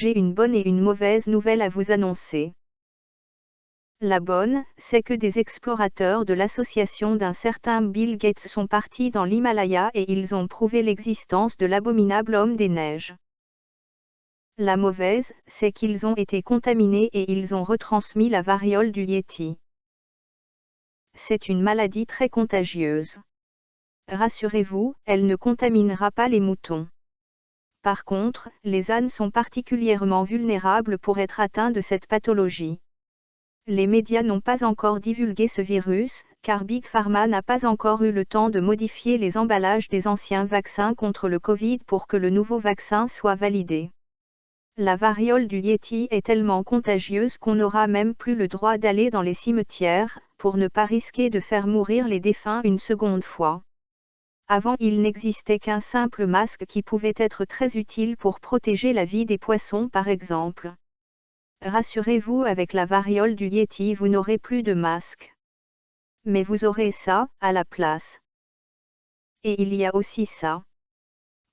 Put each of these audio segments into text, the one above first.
j'ai une bonne et une mauvaise nouvelle à vous annoncer. La bonne, c'est que des explorateurs de l'association d'un certain Bill Gates sont partis dans l'Himalaya et ils ont prouvé l'existence de l'abominable homme des neiges. La mauvaise, c'est qu'ils ont été contaminés et ils ont retransmis la variole du Yéti. C'est une maladie très contagieuse. Rassurez-vous, elle ne contaminera pas les moutons. Par contre, les ânes sont particulièrement vulnérables pour être atteints de cette pathologie. Les médias n'ont pas encore divulgué ce virus, car Big Pharma n'a pas encore eu le temps de modifier les emballages des anciens vaccins contre le Covid pour que le nouveau vaccin soit validé. La variole du Yéti est tellement contagieuse qu'on n'aura même plus le droit d'aller dans les cimetières, pour ne pas risquer de faire mourir les défunts une seconde fois. Avant, il n'existait qu'un simple masque qui pouvait être très utile pour protéger la vie des poissons par exemple. Rassurez-vous, avec la variole du Yéti vous n'aurez plus de masque. Mais vous aurez ça, à la place. Et il y a aussi ça.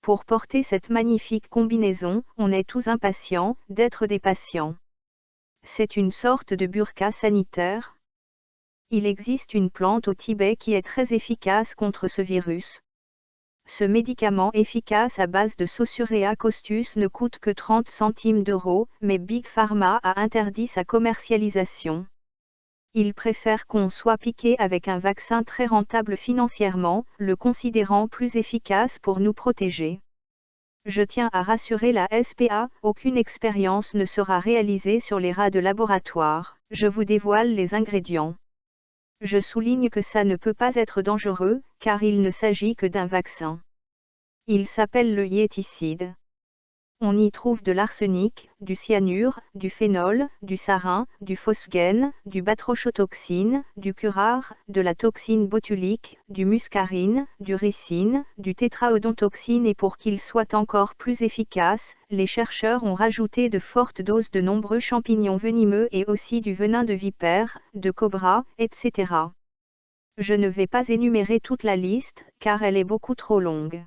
Pour porter cette magnifique combinaison, on est tous impatients d'être des patients. C'est une sorte de burqa sanitaire. Il existe une plante au Tibet qui est très efficace contre ce virus. Ce médicament efficace à base de Saussure costus ne coûte que 30 centimes d'euros, mais Big Pharma a interdit sa commercialisation. Ils préfèrent qu'on soit piqué avec un vaccin très rentable financièrement, le considérant plus efficace pour nous protéger. Je tiens à rassurer la SPA, aucune expérience ne sera réalisée sur les rats de laboratoire. Je vous dévoile les ingrédients. Je souligne que ça ne peut pas être dangereux, car il ne s'agit que d'un vaccin. Il s'appelle le yéticide. On y trouve de l'arsenic, du cyanure, du phénol, du sarin, du phosgène, du batrochotoxine, du curare, de la toxine botulique, du muscarine, du ricine, du tétraodontoxine et pour qu'il soit encore plus efficace, les chercheurs ont rajouté de fortes doses de nombreux champignons venimeux et aussi du venin de vipère, de cobra, etc. Je ne vais pas énumérer toute la liste, car elle est beaucoup trop longue.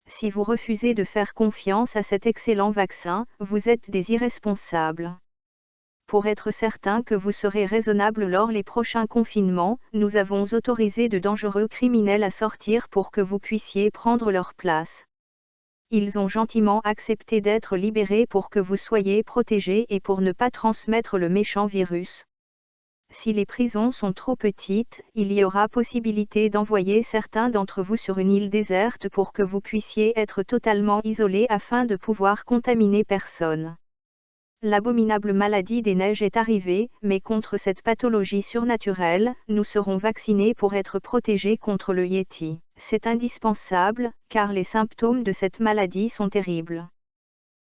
Si vous refusez de faire confiance à cet excellent vaccin, vous êtes des irresponsables. Pour être certain que vous serez raisonnable lors des prochains confinements, nous avons autorisé de dangereux criminels à sortir pour que vous puissiez prendre leur place. Ils ont gentiment accepté d'être libérés pour que vous soyez protégés et pour ne pas transmettre le méchant virus. Si les prisons sont trop petites, il y aura possibilité d'envoyer certains d'entre vous sur une île déserte pour que vous puissiez être totalement isolés afin de pouvoir contaminer personne. L'abominable maladie des neiges est arrivée, mais contre cette pathologie surnaturelle, nous serons vaccinés pour être protégés contre le Yéti. C'est indispensable, car les symptômes de cette maladie sont terribles.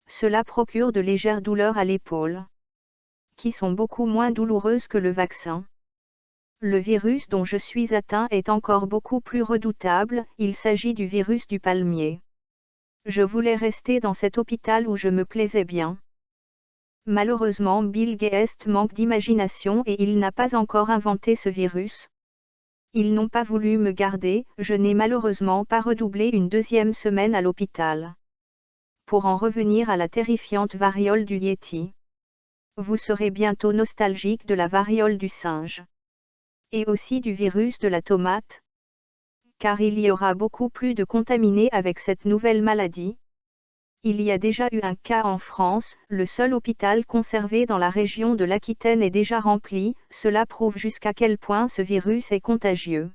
Cela procure de légères douleurs à l'épaule, qui sont beaucoup moins douloureuses que le vaccin. Le virus dont je suis atteint est encore beaucoup plus redoutable, il s'agit du virus du palmier. Je voulais rester dans cet hôpital où je me plaisais bien. Malheureusement, Bill Gates manque d'imagination et il n'a pas encore inventé ce virus. Ils n'ont pas voulu me garder, je n'ai malheureusement pas redoublé une deuxième semaine à l'hôpital. Pour en revenir à la terrifiante variole du Yéti. Vous serez bientôt nostalgique de la variole du singe. Et aussi du virus de la tomate. Car il y aura beaucoup plus de contaminés avec cette nouvelle maladie. Il y a déjà eu un cas en France, le seul hôpital conservé dans la région de l'Aquitaine est déjà rempli, cela prouve jusqu'à quel point ce virus est contagieux.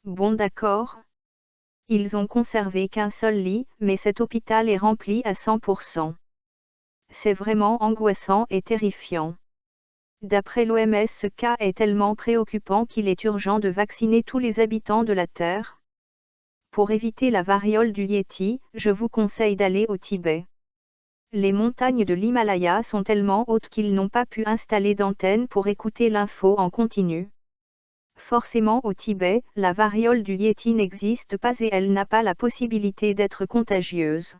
Bon d'accord. Ils ont conservé qu'un seul lit, mais cet hôpital est rempli à 100%. C'est vraiment angoissant et terrifiant. D'après l'OMS, ce cas est tellement préoccupant qu'il est urgent de vacciner tous les habitants de la Terre. Pour éviter la variole du Yéti, je vous conseille d'aller au Tibet. Les montagnes de l'Himalaya sont tellement hautes qu'ils n'ont pas pu installer d'antenne pour écouter l'info en continu. Forcément au Tibet, la variole du Yéti n'existe pas et elle n'a pas la possibilité d'être contagieuse.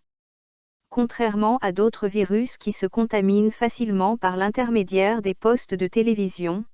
Contrairement à d'autres virus qui se contaminent facilement par l'intermédiaire des postes de télévision,